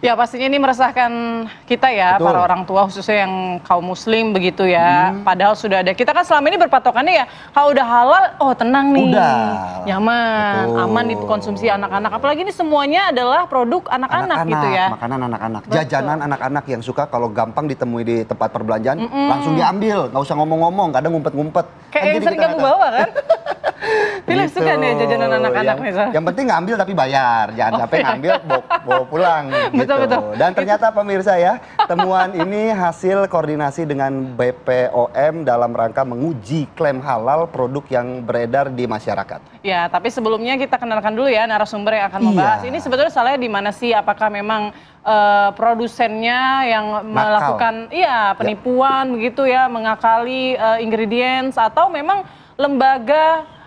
Ya pastinya ini meresahkan kita ya, Betul. para orang tua khususnya yang kaum muslim begitu ya. Padahal sudah ada, kita kan selama ini berpatokannya ya, kalau udah halal, oh tenang nih, Udah. nyaman, Betul. aman itu konsumsi anak-anak. Apalagi ini semuanya adalah produk anak-anak gitu ya. Makanan anak-anak, Betul. jajanan anak-anak yang suka kalau gampang ditemui di tempat perbelanjaan, langsung diambil, nggak usah ngomong-ngomong, kadang ngumpet-ngumpet. Kayak yang jadi sering kita kamu nggak tahu. bawa kan? Pilih Gitu. suka nih jajanan anak-anak nih. So. Yang penting ngambil tapi bayar, jangan sampai ngambil bawa pulang. Betul, gitu. betul. Dan ternyata pemirsa ya, temuan ini hasil koordinasi dengan BPOM dalam rangka menguji klaim halal produk yang beredar di masyarakat. Ya, tapi sebelumnya kita kenalkan dulu ya narasumber yang akan membahas. Ini sebetulnya salahnya di mana sih? Apakah memang produsennya yang melakukan penipuan begitu ya, mengakali ingredients, atau memang lembaga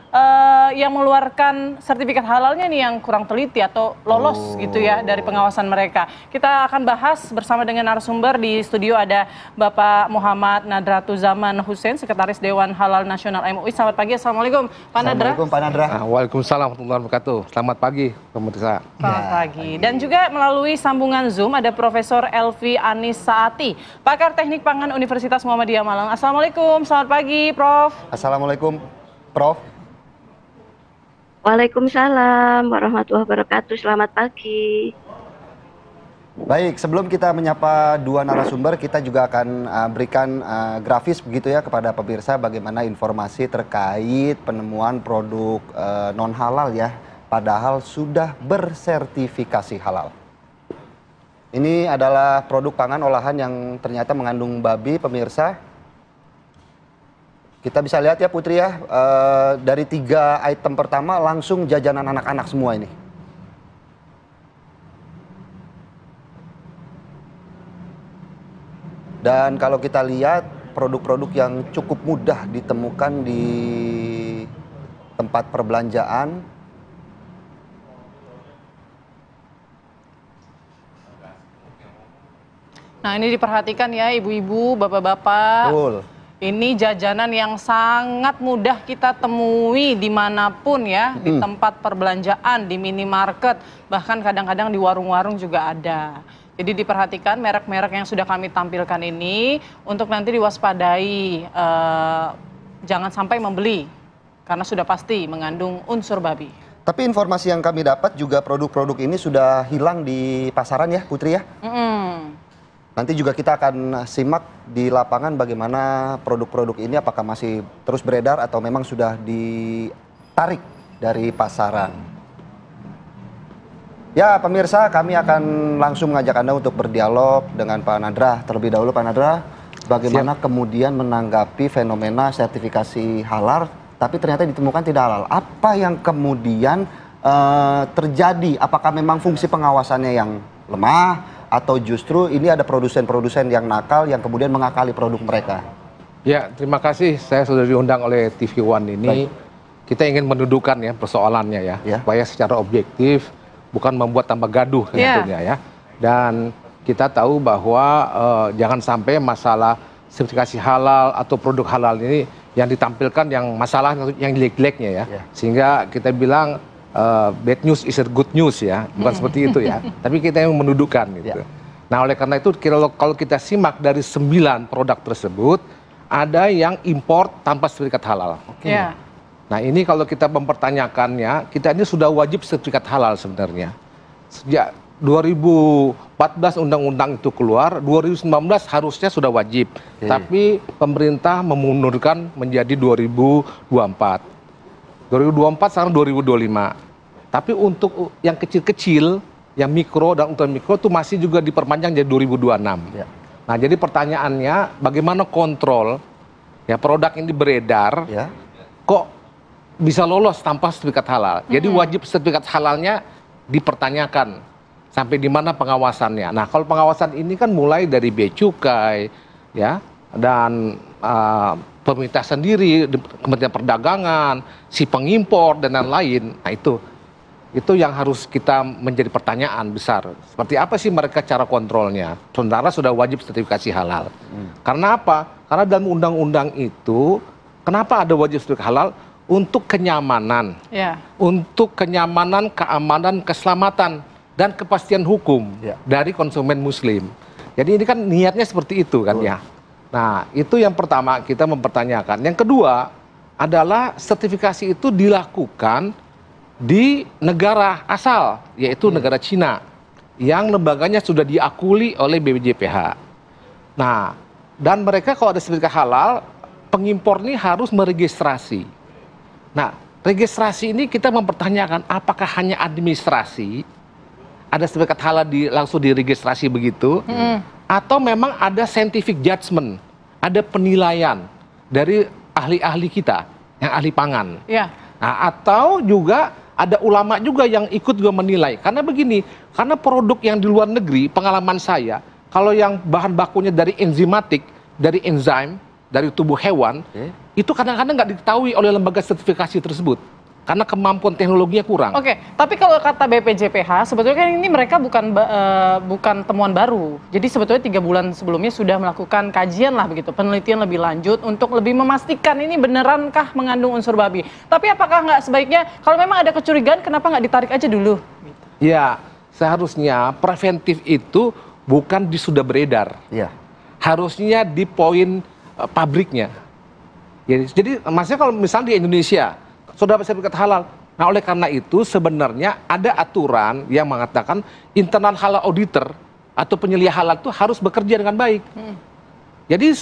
yang mengeluarkan sertifikat halalnya nih yang kurang teliti atau lolos gitu ya dari pengawasan mereka. Kita akan bahas bersama dengan narasumber. Di studio ada Bapak Muhammad Nadratuzaman Hussein, Sekretaris Dewan Halal Nasional MUI. Selamat pagi, Assalamualaikum Pak Nadra. Assalamualaikum Pak Nadra. Waalaikumsalam warahmatullahi wabarakatuh. Selamat pagi pemirsa. Selamat pagi. Dan juga melalui sambungan Zoom ada Profesor Elvi Anis Saati, pakar teknik pangan Universitas Muhammadiyah Malang. Assalamualaikum, selamat pagi Prof. Assalamualaikum Prof. Waalaikumsalam warahmatullahi wabarakatuh. Selamat pagi. Baik, sebelum kita menyapa dua narasumber, kita juga akan berikan grafis begitu ya kepada pemirsa bagaimana informasi terkait penemuan produk non halal ya, padahal sudah bersertifikasi halal. Ini adalah produk pangan olahan yang ternyata mengandung babi, pemirsa. Kita bisa lihat ya Putri ya, dari 3 item pertama langsung jajanan anak-anak semua ini. Dan kalau kita lihat produk-produk yang cukup mudah ditemukan di tempat perbelanjaan. Nah ini diperhatikan ya ibu-ibu, bapak-bapak. Betul. Ini jajanan yang sangat mudah kita temui dimanapun ya, di tempat perbelanjaan, di minimarket, bahkan kadang-kadang di warung-warung juga ada. Jadi diperhatikan merek-merek yang sudah kami tampilkan ini untuk nanti diwaspadai, jangan sampai membeli karena sudah pasti mengandung unsur babi. Tapi informasi yang kami dapat juga produk-produk ini sudah hilang di pasaran ya Putri ya. Nanti juga kita akan simak di lapangan bagaimana produk-produk ini apakah masih terus beredar atau memang sudah ditarik dari pasaran. Ya pemirsa, kami akan langsung mengajak Anda untuk berdialog dengan Pak Nadra. Terlebih dahulu Pak Nadra, bagaimana kemudian menanggapi fenomena sertifikasi halal tapi ternyata ditemukan tidak halal. Apa yang kemudian terjadi? Apakah memang fungsi pengawasannya yang lemah? Atau justru ini ada produsen-produsen yang nakal yang kemudian mengakali produk mereka? Ya, terima kasih. Saya sudah diundang oleh TV One ini. Baik. Kita ingin mendudukan ya persoalannya ya, supaya secara objektif, bukan membuat tambah gaduh tentunya ya. Dan kita tahu bahwa jangan sampai masalah sertifikasi halal atau produk halal ini yang ditampilkan yang masalah yang jelek-jeleknya ya. Sehingga kita bilang bad news is a good news ya, bukan seperti itu ya. Tapi kita yang mendudukan gitu. Nah oleh karena itu kalau kita simak dari 9 produk tersebut, ada yang import tanpa sertifikat halal. Nah ini kalau kita mempertanyakannya, kita ini sudah wajib sertifikat halal sebenarnya. Sejak 2014 undang-undang itu keluar, 2019 harusnya sudah wajib. Tapi pemerintah memundurkan menjadi 2024. 2024 sekarang 2025. Tapi untuk yang kecil-kecil, yang mikro dan ultramikro itu masih juga diperpanjang jadi 2026. Nah, jadi pertanyaannya bagaimana kontrol ya produk ini beredar kok bisa lolos tanpa sertifikat halal. Jadi wajib sertifikat halalnya dipertanyakan sampai di mana pengawasannya. Nah, kalau pengawasan ini kan mulai dari bea cukai ya dan pemerintah sendiri, Kementerian Perdagangan, si pengimpor dan lain-lain. Nah itu yang harus kita menjadi pertanyaan besar. Seperti apa sih mereka cara kontrolnya? Sementara sudah wajib sertifikasi halal. Karena apa? Karena dalam undang-undang itu, kenapa ada wajib sertifikasi halal? Untuk kenyamanan. Untuk kenyamanan, keamanan, keselamatan dan kepastian hukum dari konsumen muslim. Jadi ini kan niatnya seperti itu kan ya. Nah, itu yang pertama kita mempertanyakan. Yang kedua adalah sertifikasi itu dilakukan di negara asal, yaitu negara Cina, yang lembaganya sudah diakui oleh BPJPH. Nah, dan mereka kalau ada sertifikat halal, pengimpor ini harus meregistrasi. Nah, registrasi ini kita mempertanyakan apakah hanya administrasi, ada sertifikat halal langsung diregistrasi begitu, atau memang ada scientific judgment, ada penilaian dari ahli-ahli kita, yang ahli pangan. Nah, atau juga ada ulama juga yang ikut juga menilai. Karena begini, karena produk yang di luar negeri, pengalaman saya, kalau yang bahan bakunya dari enzimatik, dari enzim, dari tubuh hewan, itu kadang-kadang nggak diketahui oleh lembaga sertifikasi tersebut. Karena kemampuan teknologinya kurang. Oke, tapi kalau kata BPJPH, sebetulnya kan ini mereka bukan temuan baru. Jadi sebetulnya 3 bulan sebelumnya sudah melakukan kajian lah begitu, penelitian lebih lanjut untuk lebih memastikan ini benerankah mengandung unsur babi. Tapi apakah nggak sebaiknya kalau memang ada kecurigaan, kenapa nggak ditarik aja dulu? Ya, seharusnya preventif itu bukan sudah beredar. Harusnya di poin pabriknya. Jadi maksudnya kalau misalnya di Indonesia sudah sertifikat halal. Nah, oleh karena itu sebenarnya ada aturan yang mengatakan internal halal auditor atau penyelia halal itu harus bekerja dengan baik. Jadi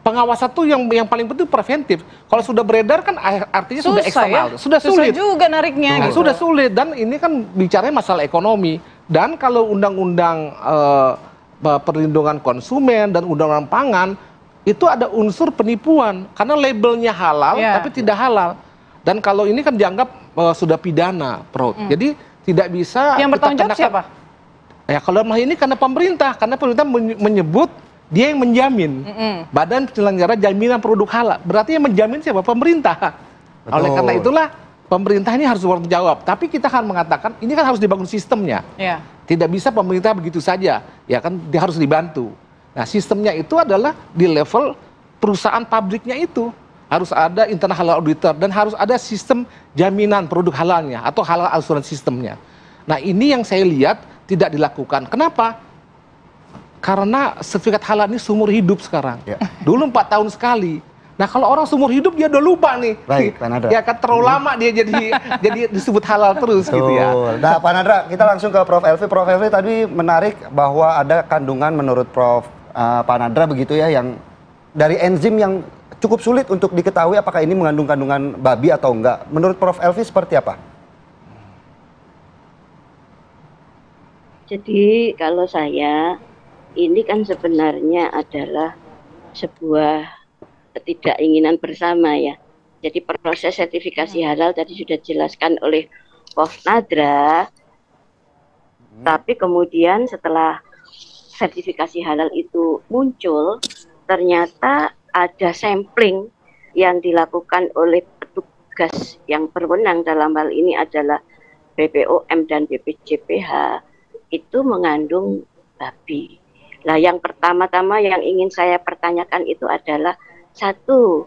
pengawasan tuh yang paling penting preventif. Kalau sudah beredar kan artinya sudah eksternal, sudah sulit. Susah juga nariknya. Sudah sulit, dan ini kan bicaranya masalah ekonomi. Dan kalau undang-undang perlindungan konsumen dan undang-undang pangan itu ada unsur penipuan karena labelnya halal tapi tidak halal. Dan kalau ini kan dianggap sudah pidana, jadi tidak bisa. Yang bertanggung jawab siapa? Ya kalau ini karena pemerintah menyebut dia yang menjamin. Badan Penyelenggara Jaminan Produk Halal. Berarti yang menjamin siapa? Pemerintah. Betul. Oleh karena itulah pemerintah ini harus bertanggung jawab. Tapi kita akan mengatakan ini kan harus dibangun sistemnya. Tidak bisa pemerintah begitu saja, ya kan dia harus dibantu. Nah, sistemnya itu adalah di level perusahaan pabriknya itu. Harus ada internal halal auditor dan harus ada sistem jaminan produk halalnya atau halal assurance sistemnya. Nah, ini yang saya lihat tidak dilakukan. Kenapa? Karena sertifikat halal ini seumur hidup sekarang. Dulu 4 tahun sekali. Nah, kalau orang seumur hidup dia udah lupa nih. Baik, Pak Nadra. Ya kan terlalu lama dia jadi disebut halal terus. Gitu ya. Nah, Pak Nadra, kita langsung ke Prof. Elvi. Prof. Elvi tadi menarik bahwa ada kandungan menurut Pak Nadra begitu ya, yang dari enzim yang cukup sulit untuk diketahui apakah ini mengandung kandungan babi atau enggak. Menurut Prof. Elvi seperti apa? Jadi kalau saya, ini kan sebenarnya adalah sebuah ketidakinginan bersama ya. Jadi proses sertifikasi halal tadi sudah dijelaskan oleh Prof. Nadra. Tapi kemudian setelah sertifikasi halal itu muncul, ternyata ada sampling yang dilakukan oleh petugas yang berwenang, dalam hal ini adalah BPOM dan BPJPH, itu mengandung babi. Nah, yang pertama-tama yang ingin saya pertanyakan itu adalah, satu,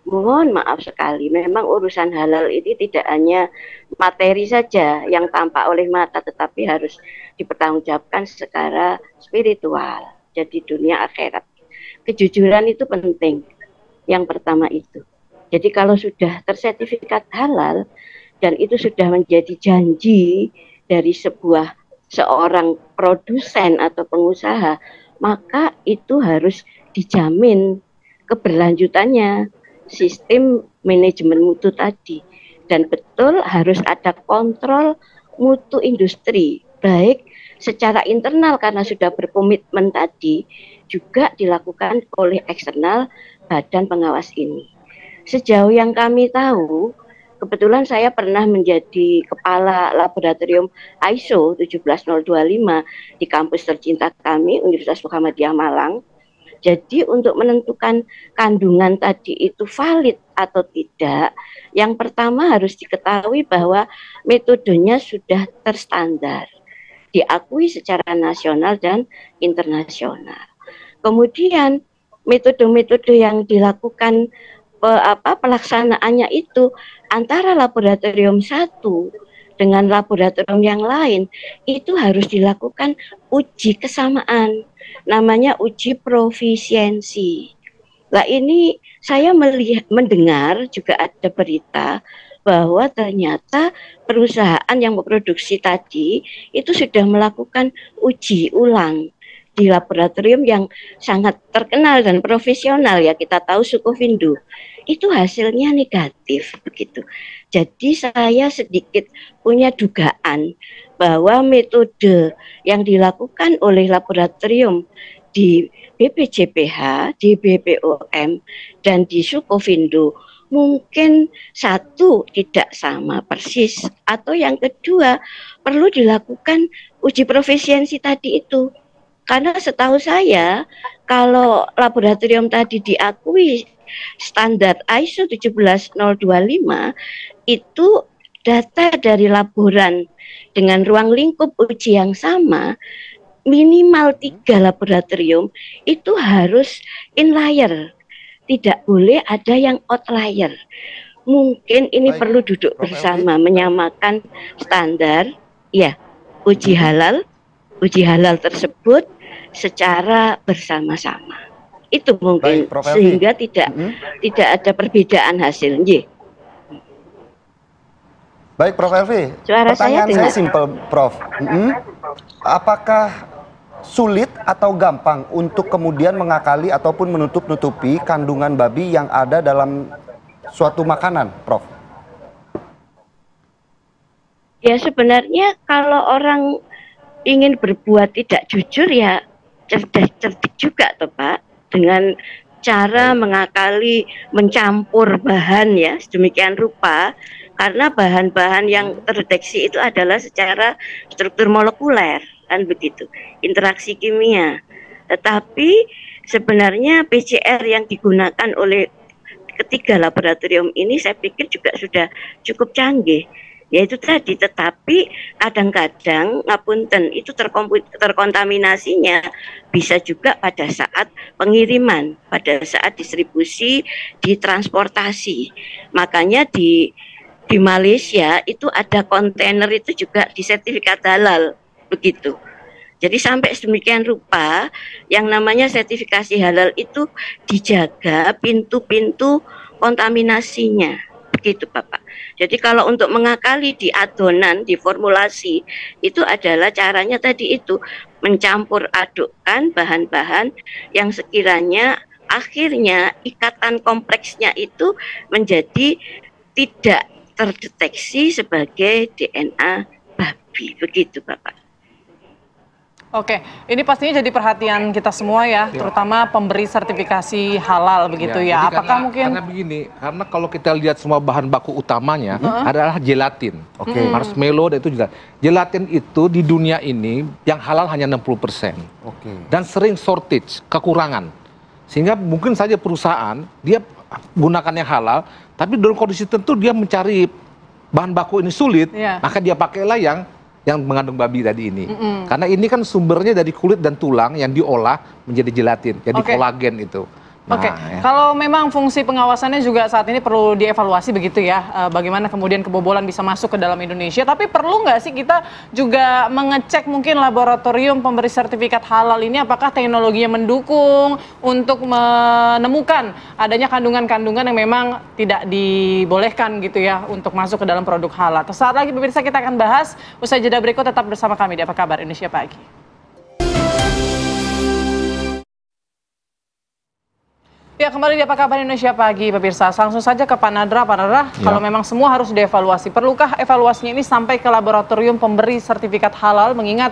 mohon maaf sekali, memang urusan halal ini tidak hanya materi saja yang tampak oleh mata, tetapi harus dipertanggungjawabkan secara spiritual, jadi dunia akhirat. Kejujuran itu penting, yang pertama itu. Jadi kalau sudah tersertifikat halal dan itu sudah menjadi janji dari seorang produsen atau pengusaha, maka itu harus dijamin keberlanjutannya sistem manajemen mutu tadi. Dan betul harus ada kontrol mutu industri, baik secara internal karena sudah berkomitmen tadi, juga dilakukan oleh eksternal badan pengawas ini. Sejauh yang kami tahu, kebetulan saya pernah menjadi kepala laboratorium ISO 17025 di kampus tercinta kami, Universitas Muhammadiyah Malang. Jadi untuk menentukan kandungan tadi itu valid atau tidak, yang pertama harus diketahui bahwa metodenya sudah terstandar, diakui secara nasional dan internasional. Kemudian metode-metode yang dilakukan pelaksanaannya itu antara laboratorium 1 dengan laboratorium yang lain, itu harus dilakukan uji kesamaan, namanya uji profisiensi. Nah ini saya mendengar juga ada berita bahwa ternyata perusahaan yang memproduksi tadi itu sudah melakukan uji ulang di laboratorium yang sangat terkenal dan profesional ya, kita tahu Sukovindo. Itu hasilnya negatif begitu. Jadi saya sedikit punya dugaan bahwa metode yang dilakukan oleh laboratorium di BPJPH, di BPOM, dan di Sukovindo mungkin satu tidak sama persis, atau yang kedua perlu dilakukan uji profisiensi tadi itu. Karena setahu saya kalau laboratorium tadi diakui standar ISO 17025 itu data dari laboran dengan ruang lingkup uji yang sama minimal 3 laboratorium itu harus inlier, tidak boleh ada yang outlier. Mungkin ini perlu duduk bersama menyamakan standar ya uji halal tersebut secara bersama-sama. Itu mungkin sehingga tidak ada perbedaan hasil. Baik Prof. Elvi, pertanyaan saya simpel Prof. Apakah sulit atau gampang untuk kemudian mengakali ataupun menutup-nutupi kandungan babi yang ada dalam suatu makanan, Prof? Ya sebenarnya kalau orang ingin berbuat tidak jujur ya cerdik juga toh Pak, dengan cara mengakali mencampur bahan ya sedemikian rupa, karena bahan-bahan yang terdeteksi itu adalah secara struktur molekuler kan begitu, interaksi kimia. Tetapi sebenarnya PCR yang digunakan oleh ketiga laboratorium ini saya pikir juga sudah cukup canggih. Yaitu tadi, tetapi kadang-kadang ngapunten itu terkontaminasinya bisa juga pada saat pengiriman, pada saat distribusi, ditransportasi. Makanya di Malaysia itu ada kontainer itu juga disertifikat halal begitu. Jadi sampai sedemikian rupa yang namanya sertifikasi halal itu dijaga pintu-pintu kontaminasinya. Begitu Bapak. Jadi kalau untuk mengakali di adonan, di formulasi, itu adalah caranya tadi itu, mencampur adukkan bahan-bahan yang sekiranya akhirnya ikatan kompleksnya itu menjadi tidak terdeteksi sebagai DNA babi. Begitu Bapak. Oke, ini pastinya jadi perhatian kita semua ya, terutama pemberi sertifikasi halal begitu ya. Apakah mungkin karena begini, karena kalau kita lihat semua bahan baku utamanya adalah gelatin, marshmallow dan itu juga. Gelatin itu di dunia ini yang halal hanya 60%. Dan sering shortage, kekurangan. Sehingga mungkin saja perusahaan dia gunakan yang halal, tapi dalam kondisi tertentu dia mencari bahan baku ini sulit, maka dia pakailah yang mengandung babi tadi ini. Karena ini kan sumbernya dari kulit dan tulang yang diolah menjadi gelatin, jadi kolagen itu. Kalau memang fungsi pengawasannya juga saat ini perlu dievaluasi begitu ya, bagaimana kemudian kebobolan bisa masuk ke dalam Indonesia, tapi perlu nggak sih kita juga mengecek mungkin laboratorium pemberi sertifikat halal ini apakah teknologinya mendukung untuk menemukan adanya kandungan-kandungan yang memang tidak dibolehkan gitu ya untuk masuk ke dalam produk halal. Sesaat lagi pemirsa kita akan bahas, usai jeda berikut tetap bersama kami di Apa Kabar Indonesia Pagi. Ya, kembali di Apa Kabar Indonesia Pagi, pemirsa. Langsung saja ke Pak Nadra. Pak Nadra, kalau memang semua harus dievaluasi, perlukah evaluasinya ini sampai ke laboratorium pemberi sertifikat halal, mengingat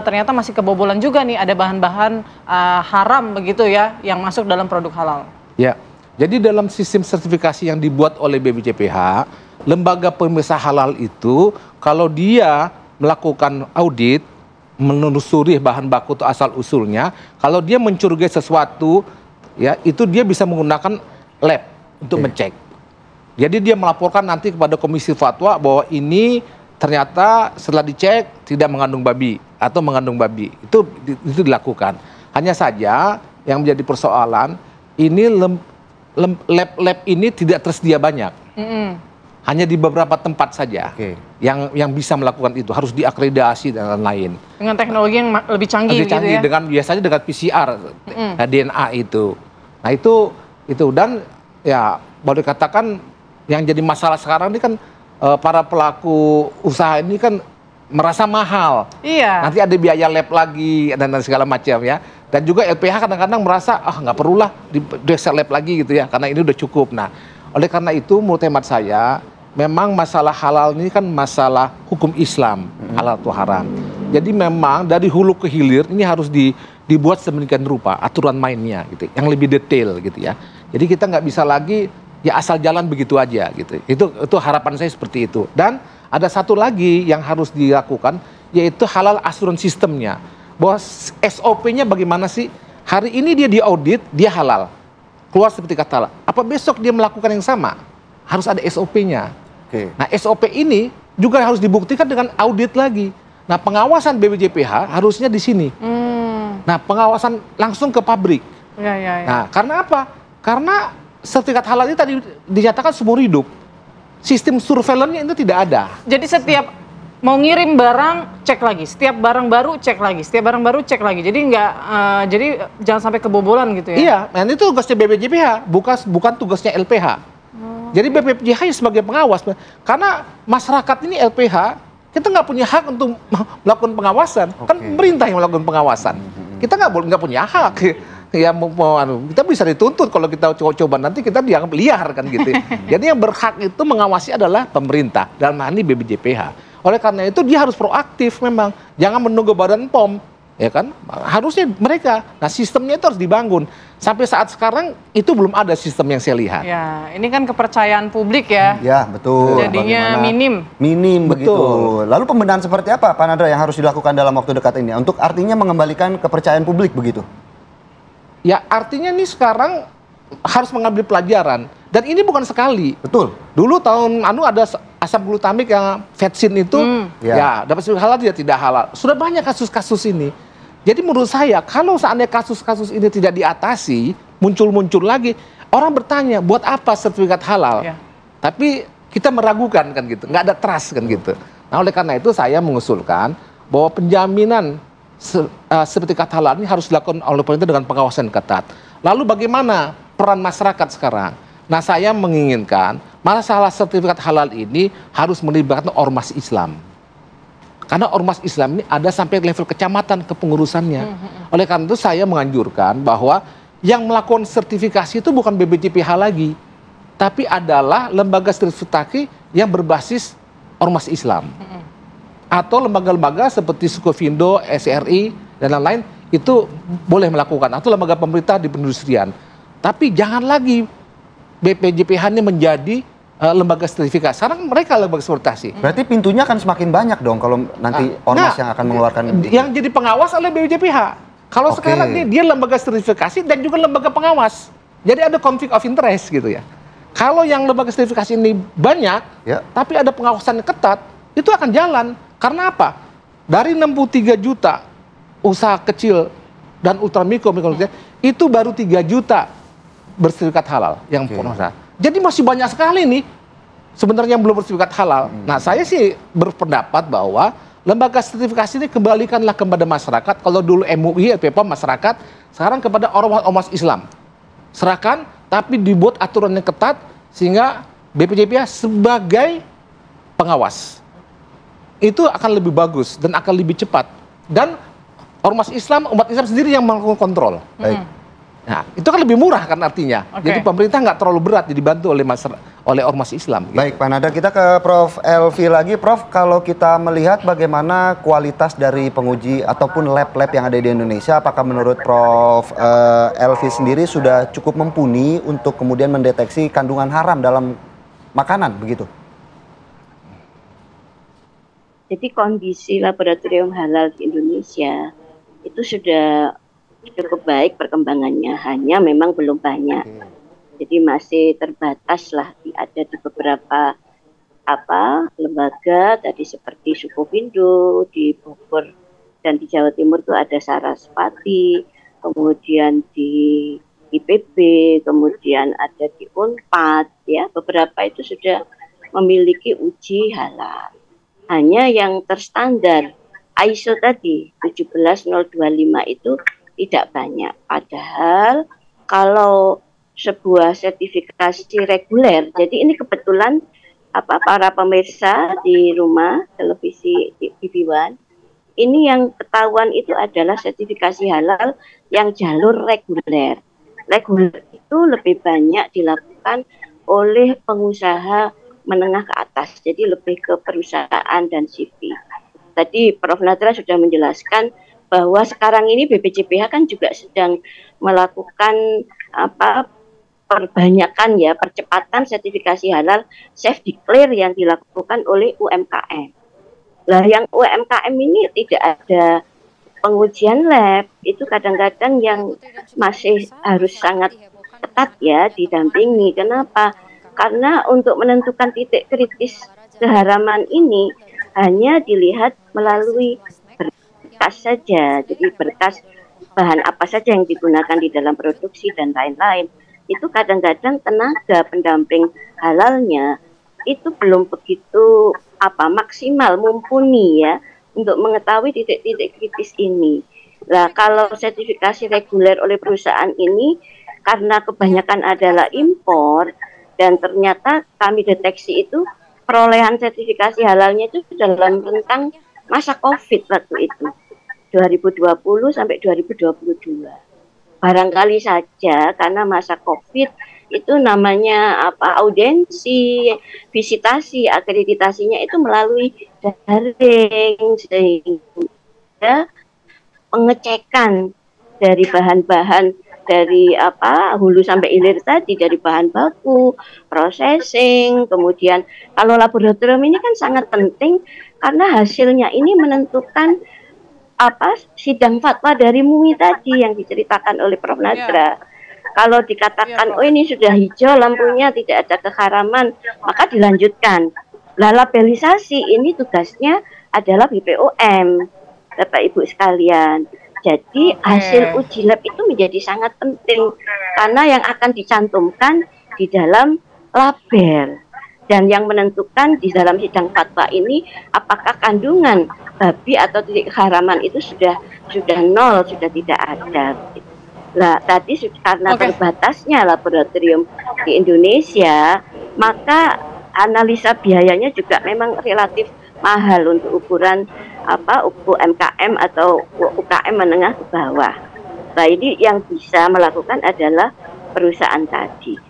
ternyata masih kebobolan juga nih, ada bahan-bahan haram begitu ya, yang masuk dalam produk halal? Ya, jadi dalam sistem sertifikasi yang dibuat oleh BPJPH, lembaga pemeriksa halal itu, kalau dia melakukan audit, menelusuri bahan baku atau asal-usulnya, kalau dia mencurigai sesuatu, ya itu dia bisa menggunakan lab untuk mengecek. Jadi dia melaporkan nanti kepada komisi fatwa bahwa ini ternyata setelah dicek tidak mengandung babi atau mengandung babi. Itu dilakukan. Hanya saja yang menjadi persoalan ini lab-lab ini tidak tersedia banyak. hanya di beberapa tempat saja yang bisa melakukan itu, harus diakreditasi dan lain-lain. Dengan teknologi yang lebih canggih, lebih canggih gitu ya? dengan biasanya dengan PCR, DNA itu. Nah itu dan ya boleh katakan yang jadi masalah sekarang ini kan para pelaku usaha ini kan merasa mahal. Iya. Nanti ada biaya lab lagi dan segala macam ya. Dan juga LPH kadang-kadang merasa nggak perlulah di lab lagi gitu ya, karena ini udah cukup. Nah, oleh karena itu menurut hemat saya, memang masalah halal ini kan masalah hukum Islam, halal atau haram. Jadi memang dari hulu ke hilir ini harus dibuat sedemikian rupa aturan mainnya gitu, yang lebih detail gitu ya. Jadi kita nggak bisa lagi ya asal jalan begitu aja gitu. Itu harapan saya seperti itu. Dan ada satu lagi yang harus dilakukan, yaitu halal assurance sistemnya. Bahwa SOP-nya bagaimana sih? Hari ini dia diaudit, dia halal, keluar sertifikat halal. Apa besok dia melakukan yang sama? Harus ada SOP-nya. Nah SOP ini juga harus dibuktikan dengan audit lagi. Nah pengawasan BPJPH harusnya di sini. Nah pengawasan langsung ke pabrik. Ya. Nah karena apa? Karena sertifikat halal ini tadi dinyatakan seumur hidup. Sistem surveillance-nya itu tidak ada. Jadi setiap mau ngirim barang cek lagi, setiap barang baru cek lagi, setiap barang baru cek lagi. Jadi jadi jangan sampai kebobolan gitu ya. Iya, nah itu tugasnya BPJPH, bukan tugasnya LPH. Jadi BPJPH sebagai pengawas, karena masyarakat ini LPH kita nggak punya hak untuk melakukan pengawasan, kan pemerintah yang melakukan pengawasan. Kita nggak punya hak. Ya, kita bisa dituntut kalau kita coba nanti kita dianggap liar kan gitu. Jadi yang berhak itu mengawasi adalah pemerintah, dalam hal ini BPJPH. Oleh karena itu dia harus proaktif memang, jangan menunggu Badan POM, ya kan? Harusnya mereka. Nah sistemnya itu harus dibangun. Sampai saat sekarang itu belum ada sistem yang saya lihat. Ya, ini kan kepercayaan publik ya. Ya betul. Jadinya minim begitu. Lalu pembenahan seperti apa, Pak Nadra, yang harus dilakukan dalam waktu dekat ini untuk artinya mengembalikan kepercayaan publik begitu? Ya artinya nih sekarang harus mengambil pelajaran, dan ini bukan sekali. Betul. Dulu tahun ada asam glutamik yang vetsin itu ya dapat sertifikat halal, tidak halal. Sudah banyak kasus-kasus ini. Jadi menurut saya kalau seandainya kasus-kasus ini tidak diatasi, muncul lagi, orang bertanya buat apa sertifikat halal? Tapi kita meragukan kan gitu, nggak ada trust kan gitu. Nah oleh karena itu saya mengusulkan bahwa penjaminan sertifikat halal ini harus dilakukan oleh pemerintah dengan pengawasan ketat. Lalu bagaimana peran masyarakat sekarang? Nah saya menginginkan masalah sertifikat halal ini harus melibatkan ormas Islam. Karena ormas Islam ini ada sampai level kecamatan kepengurusannya. Oleh karena itu saya menganjurkan bahwa yang melakukan sertifikasi itu bukan BPJPH lagi, tapi adalah lembaga sertifikasi yang berbasis ormas Islam. Atau lembaga-lembaga seperti Sukovindo, SRI, dan lain-lain itu boleh melakukan. Atau lembaga pemerintah di perindustrian. Tapi jangan lagi BPJPH ini menjadi lembaga sertifikasi. Sekarang mereka lembaga sertifikasi. Berarti pintunya akan semakin banyak dong kalau nanti ormas yang akan mengeluarkan. Yang jadi pengawas oleh BPJPH. Kalau sekarang dia lembaga sertifikasi dan juga lembaga pengawas. Jadi ada konflik of interest gitu ya. Kalau yang lembaga sertifikasi ini banyak, tapi ada pengawasan yang ketat, itu akan jalan. Karena apa? Dari 63 juta usaha kecil dan ultramikro, itu baru 3 juta bersertifikat halal yang pengusaha. Jadi masih banyak sekali nih sebenarnya yang belum bersertifikat halal. Nah saya sih berpendapat bahwa lembaga sertifikasi ini kembalikanlah kepada masyarakat. Kalau dulu MUI, LPPOM masyarakat, sekarang kepada ormas Islam. Serahkan, tapi dibuat aturan yang ketat sehingga BPJPH sebagai pengawas. Itu akan lebih bagus dan akan lebih cepat. Dan ormas Islam, umat Islam sendiri yang melakukan kontrol. Nah, itu kan lebih murah kan artinya. Jadi pemerintah nggak terlalu berat dibantu oleh ormas Islam. Gitu. Baik, Pak Nadra, kita ke Prof. Elvi lagi. Prof, kalau kita melihat bagaimana kualitas dari penguji ataupun lab-lab yang ada di Indonesia, apakah menurut Prof. Elvi sendiri sudah cukup mumpuni untuk kemudian mendeteksi kandungan haram dalam makanan, begitu? Jadi kondisi laboratorium halal di Indonesia itu sudah cukup baik perkembangannya, hanya memang belum banyak. Jadi masih terbatas lah, ada di beberapa lembaga tadi seperti Sukovindo di Bogor dan di Jawa Timur itu ada Sarasvati, kemudian di IPB, kemudian ada di Unpad, ya beberapa itu sudah memiliki uji halal. Hanya yang terstandar ISO tadi 17025 itu tidak banyak. Padahal kalau sebuah sertifikasi reguler, jadi ini kebetulan para pemirsa di rumah televisi TV One, ini yang ketahuan itu adalah sertifikasi halal yang jalur reguler. Reguler itu lebih banyak dilakukan oleh pengusaha menengah ke atas, jadi lebih ke perusahaan dan CV. Tadi Prof. Nadra sudah menjelaskan bahwa sekarang ini BPJPH kan juga sedang melakukan perbanyakan ya, percepatan sertifikasi halal self declare yang dilakukan oleh UMKM. Lah yang UMKM ini tidak ada pengujian lab, itu kadang-kadang yang masih harus sangat ketat ya didampingi. Kenapa? Karena untuk menentukan titik kritis keharaman ini hanya dilihat melalui berkas saja. Jadi berkas bahan apa saja yang digunakan di dalam produksi dan lain-lain. Itu kadang-kadang tenaga pendamping halalnya itu belum begitu maksimal, mumpuni ya untuk mengetahui titik-titik kritis ini. Nah, kalau sertifikasi reguler oleh perusahaan ini karena kebanyakan adalah impor dan ternyata kami deteksi itu perolehan sertifikasi halalnya itu dalam rentang masa COVID waktu itu 2020 sampai 2022. Barangkali saja karena masa COVID itu namanya audiensi, visitasi, akreditasinya itu melalui daring sehingga pengecekan dari bahan-bahan dari hulu sampai hilir tadi, dari bahan baku, processing, kemudian kalau laboratorium ini kan sangat penting karena hasilnya ini menentukan sidang fatwa dari MUI tadi yang diceritakan oleh Prof. Nadra. Kalau dikatakan oh ini sudah hijau lampunya tidak ada keharaman, maka dilanjutkan. Lah labelisasi ini tugasnya adalah BPOM, Bapak Ibu sekalian. Jadi hasil uji lab itu menjadi sangat penting karena yang akan dicantumkan di dalam label dan yang menentukan di dalam sidang fatwa ini apakah kandungan babi atau titik keharaman itu sudah nol, sudah tidak ada. Nah, tadi karena terbatasnya laboratorium di Indonesia, maka analisa biayanya juga memang relatif mahal untuk ukuran UMKM atau UKM menengah ke bawah. Nah, ini yang bisa melakukan adalah perusahaan tadi.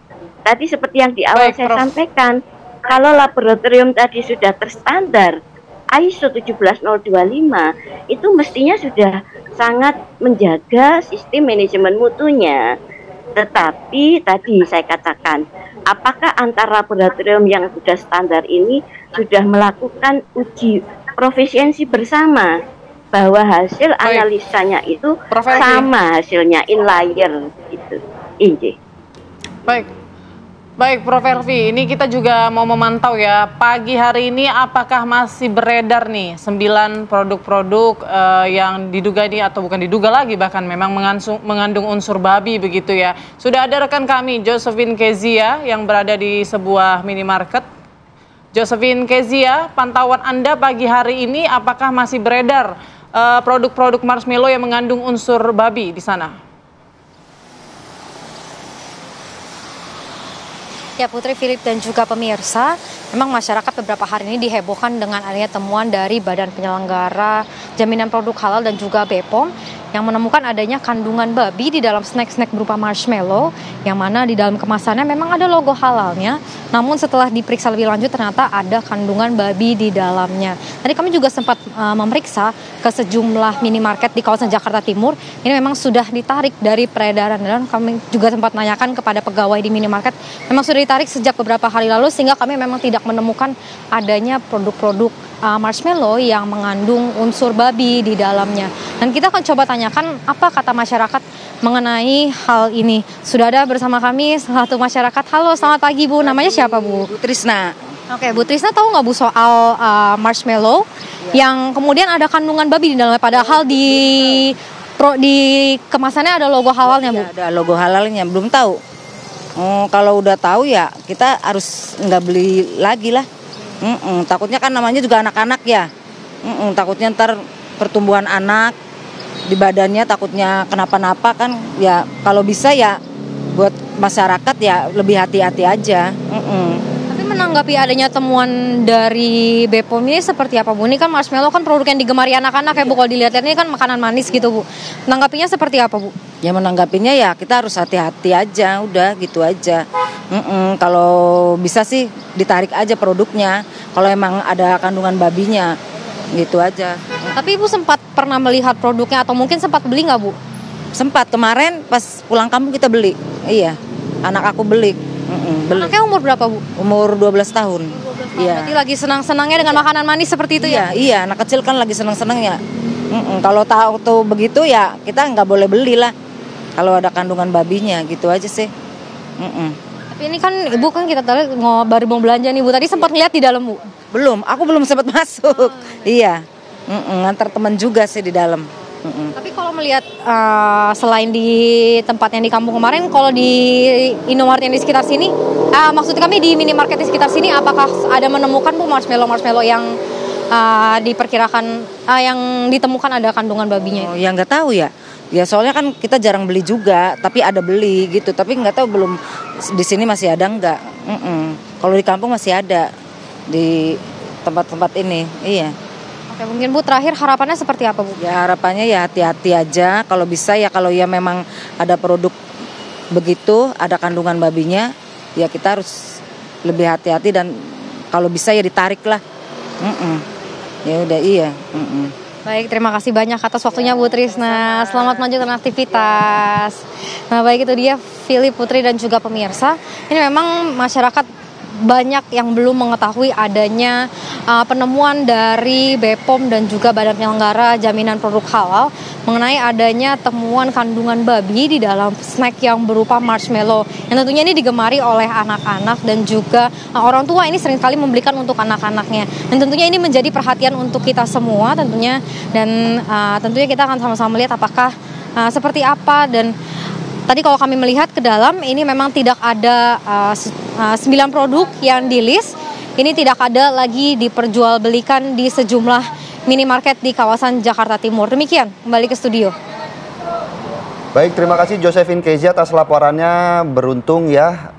Tadi seperti yang di awal saya sampaikan, kalau laboratorium tadi sudah terstandar ISO 17025, itu mestinya sudah sangat menjaga sistem manajemen mutunya. Tetapi tadi saya katakan, apakah antar laboratorium yang sudah standar ini sudah melakukan uji profisiensi bersama bahwa hasil analisanya itu sama hasilnya inlier gitu. Baik Prof. Elvi, ini kita juga mau memantau ya pagi hari ini apakah masih beredar nih 9 produk-produk yang diduga ini atau bukan diduga lagi bahkan memang mengandung unsur babi begitu ya. Sudah ada rekan kami Josephine Kezia yang berada di sebuah minimarket. Josephine Kezia, pantauan Anda pagi hari ini apakah masih beredar produk-produk marshmallow yang mengandung unsur babi di sana? Ya Putri, Philip dan juga pemirsa, memang masyarakat beberapa hari ini dihebohkan dengan adanya temuan dari Badan Penyelenggara Jaminan Produk Halal dan juga BPOM yang menemukan adanya kandungan babi di dalam snack-snack berupa marshmallow yang mana di dalam kemasannya memang ada logo halalnya, namun setelah diperiksa lebih lanjut ternyata ada kandungan babi di dalamnya. Tadi kami juga sempat memeriksa ke sejumlah minimarket di kawasan Jakarta Timur, ini memang sudah ditarik dari peredaran dan kami juga sempat menanyakan kepada pegawai di minimarket, memang sudah ditarik sejak beberapa hari lalu sehingga kami memang tidak menemukan adanya produk-produk marshmallow yang mengandung unsur babi di dalamnya. Dan kita akan coba tanyakan apa kata masyarakat mengenai hal ini. Sudah ada bersama kami salah satu masyarakat. Halo, selamat pagi Bu. Namanya siapa Bu? Bu Trisna. Oke, Bu Trisna tahu nggak Bu soal marshmallow yang kemudian ada kandungan babi di dalamnya padahal di kemasannya ada logo halalnya Bu? Ada logo halalnya, belum tahu. Kalau udah tahu ya kita harus nggak beli lagi lah. Takutnya kan namanya juga anak-anak ya. Takutnya ntar pertumbuhan anak di badannya takutnya kenapa-napa kan ya, kalau bisa ya buat masyarakat ya lebih hati-hati aja. Tapi menanggapi adanya temuan dari BPOM ini seperti apa Bu? Ini kan marshmallow kan produk yang digemari anak-anak ya Bu, kalau dilihat-lihat ini kan makanan manis gitu Bu. Menanggapinya seperti apa Bu? Ya menanggapinya ya kita harus hati-hati aja, udah gitu aja. Kalau bisa sih ditarik aja produknya, kalau emang ada kandungan babinya, gitu aja. Tapi Ibu sempat pernah melihat produknya atau mungkin sempat beli nggak Bu? Sempat, kemarin pas pulang kampung kita beli. Iya, anak aku beli. Beli. Anaknya umur berapa Bu? Umur 12 tahun. Iya. Berarti lagi senang-senangnya dengan makanan manis seperti itu ya? Iya, anak kecil kan lagi senang-senangnya. Kalau tahu tuh begitu ya kita nggak boleh beli lah. Kalau ada kandungan babinya, gitu aja sih. Tapi ini kan Ibu kan kita tahu baru mau belanja nih Bu. Tadi sempat ngeliat di dalam Bu? Belum, aku belum sempat masuk. Iya, ngantar teman juga sih di dalam. Tapi kalau melihat selain di tempat yang di kampung kemarin, kalau di Indomaret yang di sekitar sini, maksud kami di minimarket di sekitar sini, apakah ada menemukan Bu marshmallow yang diperkirakan yang ditemukan ada kandungan babinya? Oh, ya nggak tahu ya. Ya soalnya kan kita jarang beli juga, tapi ada beli gitu. Tapi nggak tahu belum di sini masih ada nggak. Kalau di kampung masih ada di tempat-tempat ini. Iya. Oke, mungkin Bu terakhir harapannya seperti apa Bu? Ya harapannya ya hati-hati aja. Kalau bisa ya kalau ya memang ada produk begitu, ada kandungan babinya, ya kita harus lebih hati-hati dan kalau bisa ya ditarik lah. Ya udah iya. Baik, terima kasih banyak atas waktunya Bu Trisna. Selamat melanjutkan aktivitas. Nah, baik itu dia Philip, Putri dan juga pemirsa. Ini memang masyarakat banyak yang belum mengetahui adanya penemuan dari BPOM dan juga Badan Penyelenggara Jaminan Produk Halal mengenai adanya temuan kandungan babi di dalam snack yang berupa marshmallow. Yang tentunya ini digemari oleh anak-anak dan juga orang tua ini sering sekali membelikan untuk anak-anaknya. Dan tentunya ini menjadi perhatian untuk kita semua tentunya. Dan tentunya kita akan sama-sama melihat apakah seperti apa dan tadi kalau kami melihat ke dalam ini memang tidak ada 9 produk yang di-list. Ini tidak ada lagi diperjualbelikan di sejumlah minimarket di kawasan Jakarta Timur. Demikian, kembali ke studio. Baik, terima kasih Josephine Kezi atas laporannya. Beruntung ya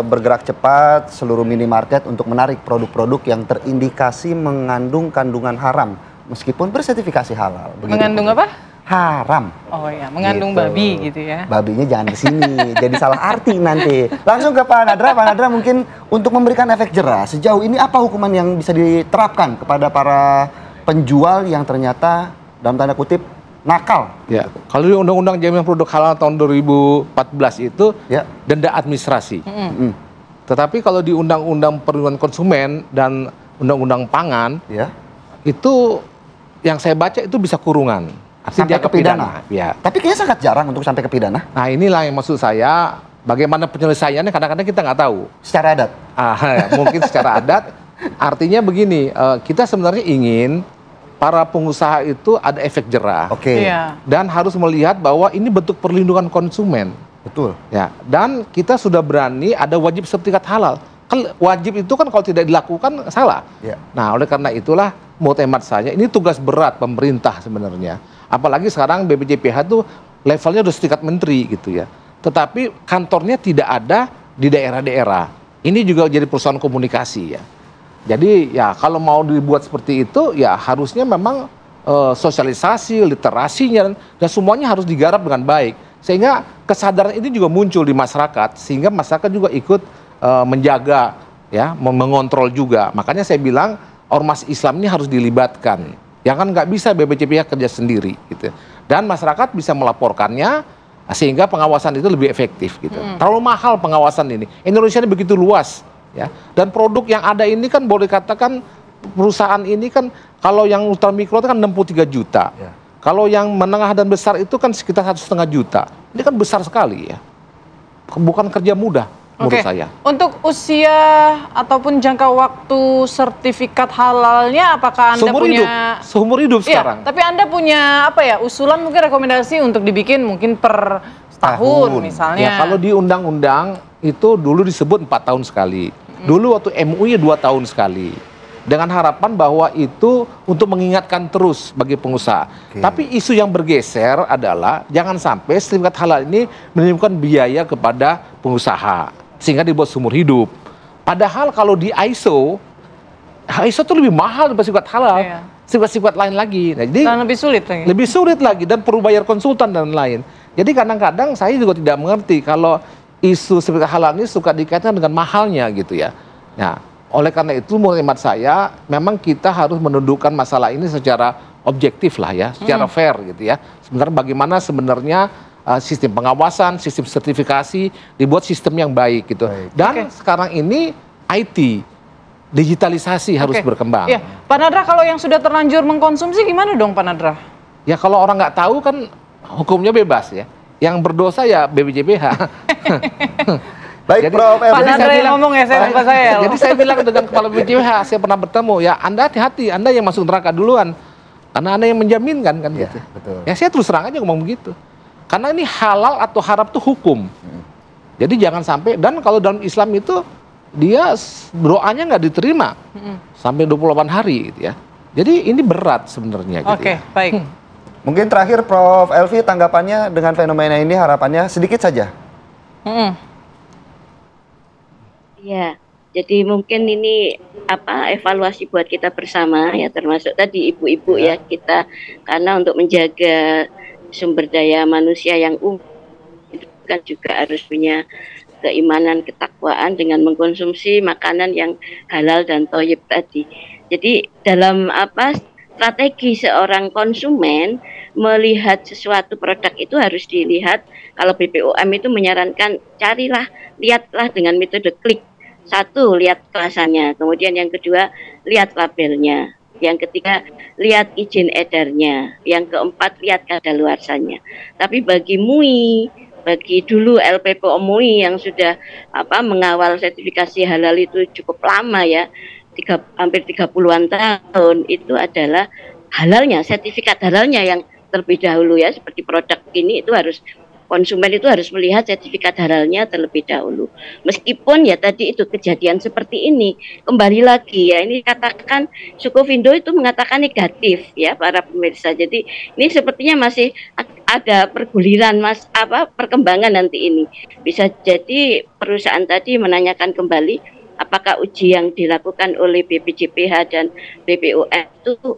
bergerak cepat seluruh minimarket untuk menarik produk-produk yang terindikasi mengandung kandungan haram meskipun bersertifikasi halal. Mengandung apa? Haram. Oh ya, mengandung gitu. babi gitu ya. Babinya jangan kesini, jadi salah arti nanti. Langsung ke Pak Nadra. Pak Nadra mungkin untuk memberikan efek jerah, sejauh ini apa hukuman yang bisa diterapkan kepada para penjual yang ternyata dalam tanda kutip nakal? Ya, kalau di Undang-Undang Jaminan Produk Halal tahun 2014 itu denda administrasi. Tetapi kalau di Undang-Undang Perlindungan Konsumen dan Undang-Undang Pangan, itu yang saya baca itu bisa kurungan. Sampai ke pidana. Ya. Tapi kayaknya sangat jarang untuk sampai ke pidana. Nah inilah yang maksud saya, bagaimana penyelesaiannya kadang-kadang kita nggak tahu. Secara adat? Mungkin secara adat. Artinya begini, kita sebenarnya ingin para pengusaha itu ada efek jerah. Dan harus melihat bahwa ini bentuk perlindungan konsumen. Betul. Ya. Dan kita sudah berani ada wajib sertifikat halal. Kan wajib itu kan kalau tidak dilakukan salah. Nah oleh karena itulah muktamad saja, ini tugas berat pemerintah sebenarnya. Apalagi sekarang BPJPH itu levelnya udah setingkat menteri gitu ya. Tetapi kantornya tidak ada di daerah-daerah. Ini juga jadi persoalan komunikasi ya. Jadi ya kalau mau dibuat seperti itu ya harusnya memang sosialisasi, literasinya dan semuanya harus digarap dengan baik. Sehingga kesadaran ini juga muncul di masyarakat. Sehingga masyarakat juga ikut menjaga ya, mengontrol juga. Makanya saya bilang ormas Islam ini harus dilibatkan. Ya kan nggak bisa BPJPH kerja sendiri gitu. Dan masyarakat bisa melaporkannya sehingga pengawasan itu lebih efektif gitu. Terlalu mahal pengawasan ini. Indonesia ini begitu luas ya. Dan produk yang ada ini kan boleh katakan perusahaan ini kan kalau yang ultramikro itu kan 63 juta. Kalau yang menengah dan besar itu kan sekitar 1,5 juta. Ini kan besar sekali ya. Bukan kerja mudah. Menurut saya. Untuk usia ataupun jangka waktu sertifikat halalnya, apakah Anda seumur hidup sekarang. Tapi Anda punya apa ya usulan mungkin rekomendasi untuk dibikin mungkin per tahun misalnya. Ya kalau di undang-undang itu dulu disebut 4 tahun sekali. Dulu waktu MUI 2 tahun sekali. Dengan harapan bahwa itu untuk mengingatkan terus bagi pengusaha. Tapi isu yang bergeser adalah jangan sampai sertifikat halal ini menimbulkan biaya kepada pengusaha sehingga dibuat seumur hidup. Padahal kalau di ISO itu lebih mahal daripada sertifikat halal. Sifat-sifat lain lagi. Nah, jadi dan lebih sulit lagi. Lebih sulit lagi dan perlu bayar konsultan dan lain. Jadi kadang-kadang saya juga tidak mengerti kalau isu sertifikat halal ini suka dikaitkan dengan mahalnya gitu ya. Nah, oleh karena itu menurut hemat saya memang kita harus menundukkan masalah ini secara objektif lah ya, secara fair gitu ya. Sebenarnya bagaimana sebenarnya sistem pengawasan, sistem sertifikasi dibuat sistem yang baik gitu. Dan sekarang ini IT digitalisasi harus berkembang. Ya, Pak Nadra, kalau yang sudah terlanjur mengkonsumsi gimana dong Pak Nadra? Ya kalau orang nggak tahu kan hukumnya bebas ya. Yang berdosa ya BPJPH. Baik, Prof. Pak Nadra yang ngomong ya, saya lupa saya. Jadi saya bilang dengan kepala BPJPH, saya pernah bertemu, ya Anda hati-hati, Anda yang masuk neraka duluan. Karena Anda yang menjaminkan kan gitu. Betul. Ya saya terus terang aja ngomong begitu. Karena ini halal atau haram itu hukum. Jadi jangan sampai, dan kalau dalam Islam itu dia doanya nggak diterima sampai 28 hari gitu ya. Jadi ini berat sebenarnya gitu. Oke, baik. Mungkin terakhir Prof. Elvi tanggapannya dengan fenomena ini, harapannya sedikit saja. Ya, jadi mungkin ini evaluasi buat kita bersama ya, termasuk tadi ibu-ibu ya kita, karena untuk menjaga sumber daya manusia yang itu kan juga harus punya keimanan, ketakwaan dengan mengkonsumsi makanan yang halal dan thayyib tadi. Jadi dalam strategi seorang konsumen melihat sesuatu produk itu harus dilihat. Kalau BPOM itu menyarankan lihatlah dengan metode klik. 1, lihat kemasannya, kemudian yang kedua lihat labelnya, yang ketiga lihat izin edarnya, yang keempat lihat kadaluarsanya. Tapi bagi MUI, bagi dulu LPPOM MUI yang sudah mengawal sertifikasi halal itu cukup lama ya, hampir 30-an tahun, itu adalah halalnya, sertifikat halalnya yang terlebih dahulu ya. Seperti produk ini itu harus, konsumen itu harus melihat sertifikat halalnya terlebih dahulu. Meskipun ya tadi itu kejadian seperti ini, kembali lagi ya, ini katakan Sukovindo itu mengatakan negatif ya para pemirsa. Jadi ini sepertinya masih ada perguliran perkembangan nanti ini. Bisa jadi perusahaan tadi menanyakan kembali apakah uji yang dilakukan oleh BPJPH dan BPOM itu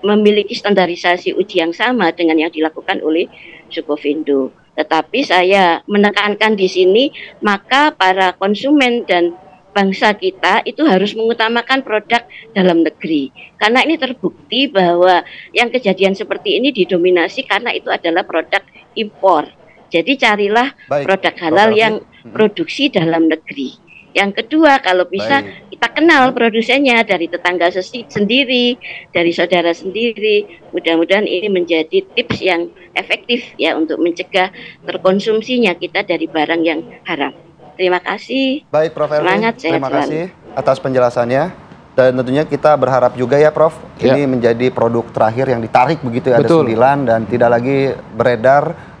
memiliki standarisasi uji yang sama dengan yang dilakukan oleh Sukovindo. Tetapi saya menekankan di sini, maka para konsumen dan bangsa kita itu harus mengutamakan produk dalam negeri. Karena ini terbukti bahwa yang kejadian seperti ini didominasi karena itu adalah produk impor. Jadi carilah produk halal yang produksi dalam negeri. Yang kedua, kalau bisa kita kenal produsennya dari tetangga sendiri, dari saudara sendiri. Mudah-mudahan ini menjadi tips yang efektif ya untuk mencegah terkonsumsinya kita dari barang yang haram. Terima kasih. Baik, Prof. Elvi. Semangat, terima kasih atas penjelasannya. Dan tentunya kita berharap juga ya, Prof, ini menjadi produk terakhir yang ditarik begitu ya, ada 9 dan tidak lagi beredar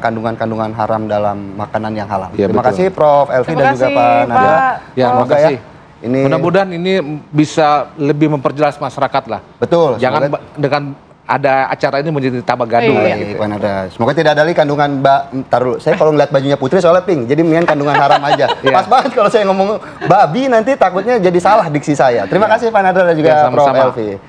kandungan-kandungan haram dalam makanan yang halal. Ya, terima kasih Prof. Elvi dan juga Pak Nadra. Ya, terima kasih. Ini mudah-mudahan ini bisa lebih memperjelas masyarakat lah. Betul. Jangan dengan ada acara ini menjadi tambah gaduh. Gitu. Pak Nadra. Semoga tidak ada lagi kandungan taruh. Saya kalau ngeliat bajunya Putri soalnya pink, jadi mendingan kandungan haram aja. Pas banget kalau saya ngomong babi nanti takutnya jadi salah diksi saya. Terima kasih Pak Nadra dan juga Prof. Elvi.